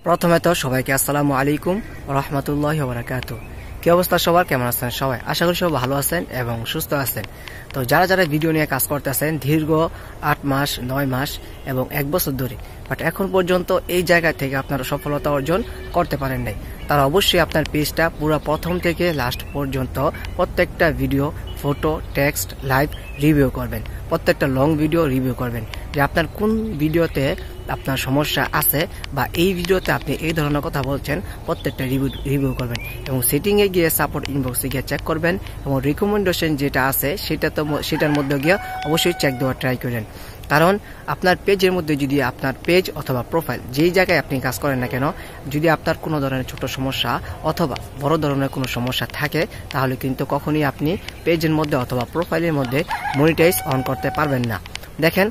প্রথমে তো সবাইকে আসসালামু আলাইকুম রহমতুল্লাহি ওয়া বারাকাতুহু। কি অবস্থা সবার, কেমন আছেন সবাই? আশা করি সবাই ভালো আছেন এবং সুস্থ আছেন। তো যারা যারা ভিডিও নিয়ে কাজ করতেছেন দীর্ঘ 8 মাস 9 মাস এবং 1 বছর ধরে, বাট এখন পর্যন্ত এই জায়গা থেকে আপনারা সফলতা অর্জন করতে পারেন নাই, তারা অবশ্যই আপনার পেজটা পুরো প্রথম থেকে লাস্ট পর্যন্ত প্রত্যেকটা video, photo, text, live review করবেন। প্রত্যেকটা লং ভিডিও রিভিউ করবেন যে আপনার কোন ভিডিওতে আপনার সমস্যা আছে বা এই ভিডিওতে আপনি এই ধরনের কথা বলছেন, প্রত্যেকটা রিভিউ করবেন এবং সেটিংয়ে গিয়ে সাপোর্ট ইনবক্সে গিয়ে চেক করবেন এবং রিকমেন্ডেশন যেটা আছে সেটার মধ্যে গিয়ে অবশ্যই চেক দেওয়ার ট্রাই করেন। কারণ আপনার পেজের মধ্যে যদি আপনার পেজ অথবা প্রোফাইল যেই জায়গায় আপনি কাজ করেন না কেন, যদি আপনার কোনো ধরনের ছোট সমস্যা অথবা বড় ধরনের কোনো সমস্যা থাকে, তাহলে কিন্তু কখনই আপনি পেজের মধ্যে অথবা প্রোফাইলের মধ্যে মনিটাইজ অন করতে পারবেন না। দেখেন,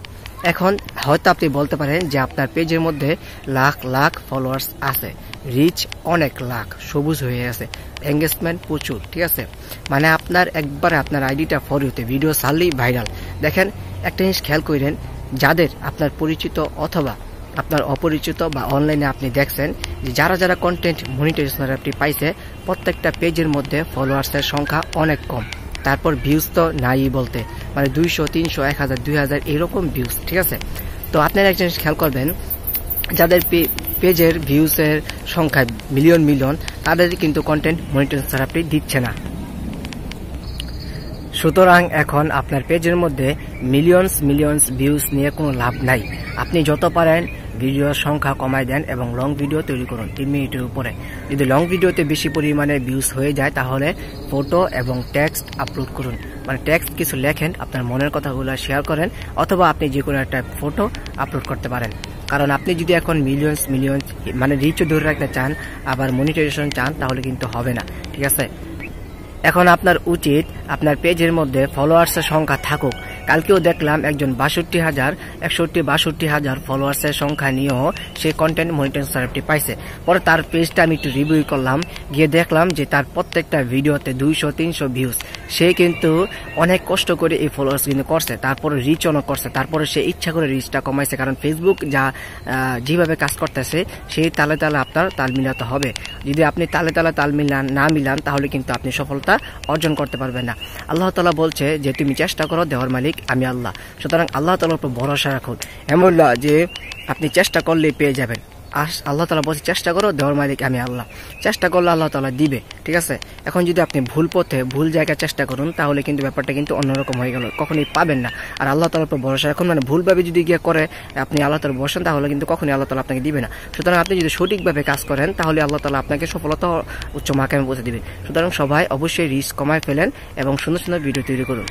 এখন হয়তো আপনি বলতে পারেন যে আপনার পেজের মধ্যে লাখ লাখ ফলোয়ার্স আছে, রিচ অনেক লাখ, সবুজ হয়ে আছে, এঙ্গেজমেন্ট প্রচুর, ঠিক আছে, মানে আপনার একবারে আপনার আইডিটা ফর ইউতে ভিডিও ছাড়লেই ভাইরাল। দেখেন, একটা জিনিস খেয়াল করেন, যাদের আপনার পরিচিত অথবা আপনার অপরিচিত বা অনলাইনে আপনি দেখছেন যে যারা যারা কন্টেন্ট মনিটাইজেশন আপনি পাইছে, প্রত্যেকটা পেজের মধ্যে ফলোয়ার্সের সংখ্যা অনেক কম, তারপর ভিউজ তো নাই বলতে, মানে 200, 300, 1000, 2000 এরকম ভিউজ, ঠিক আছে। তো আপনারা একটা জিনিস খেয়াল করবেন, যাদের পেজের ভিউজের সংখ্যা মিলিয়ন মিলিয়ন, তাদের কিন্তু কন্টেন্ট মনিটাইজেশন আপনি দিচ্ছে না। সুতরাং এখন আপনার পেজের মধ্যে মিলিয়ন্স ভিউজ নিয়ে কোনো লাভ নাই। আপনি যত পারেন ভিডিওর সংখ্যা কমাই দেন এবং লং ভিডিও তৈরি করুন 3 মিনিটের উপরে। যদি লং ভিডিওতে বেশি পরিমাণে ভিউজ হয়ে যায়, তাহলে ফটো এবং টেক্সট আপলোড করুন, মানে টেক্সট কিছু লেখেন, আপনার মনের কথাগুলো শেয়ার করেন, অথবা আপনি যে কোনো একটা ফটো আপলোড করতে পারেন। কারণ আপনি যদি এখন মিলিয়ন্স মানে রিচও ধরে রাখতে চান, আবার মনিটাইজেশন চান, তাহলে কিন্তু হবে না, ঠিক আছে। এখন আপনার উচিত আপনার পেজের মধ্যে ফলোয়ার্সের সংখ্যা থাকুক। কালকেও দেখলাম একজন 62,000 ফলোয়ার্সের সংখ্যা নিয়েও সে কন্টেন্ট মনিটাইজেশন পাইছে। পরে তার পেজটা আমি একটু রিভিউ করলাম, গিয়ে দেখলাম যে তার প্রত্যেকটা ভিডিওতে 200-300 ভিউজ। সে কিন্তু অনেক কষ্ট করে এই ফলোয়ার্স কিন্তু করছে, তারপরে রিচ অন করছে, তারপরে সে ইচ্ছা করে রিচটা কমাইছে। কারণ ফেসবুক যেভাবে কাজ করতেছে সেই তালে তালে আপনার তাল মিলাতে হবে। যদি আপনি তালে তালে তাল না মিলান, তাহলে কিন্তু আপনি সফলতা অর্জন করতে পারবেন না। আল্লাহ তাআলা বলছে যে তুমি চেষ্টা করো, দেওয়ার মালিক আমি আল্লাহ। সুতরাং আল্লাহ তাআলার উপর ভরসা রাখুন, এমন না যে আপনি চেষ্টা করলেই পেয়ে যাবেন। আল্লাহ তাআলা বলছে চেষ্টা করো, দেওয়ার মালিক আমি আল্লাহ। চেষ্টা করলে আল্লাহ তাআলা দিবে, ঠিক আছে। এখন যদি আপনি ভুল পথে ভুল জায়গায় চেষ্টা করুন, তাহলে কিন্তু ব্যাপারটা কিন্তু অন্যরকম হয়ে গেল, কখনোই পাবেন না। আর আল্লাহ তাআলার উপর ভরসা রাখুন, মানে ভুলভাবে যদি গিয়ে করে আপনি আল্লাহ তাআলা বসেন, তাহলে কিন্তু কখনোই আল্লাহ তাআলা আপনাকে দিবে না। সুতরাং আপনি যদি সঠিকভাবে কাজ করেন, তাহলে আল্লাহ তাআলা আপনাকে সফলতা উচ্চ মাকামে পৌঁছে দিবে। সুতরাং সবাই অবশ্যই রিস্ক কমায় ফেলেন এবং সুন্দর সুন্দর ভিডিও তৈরি করুন।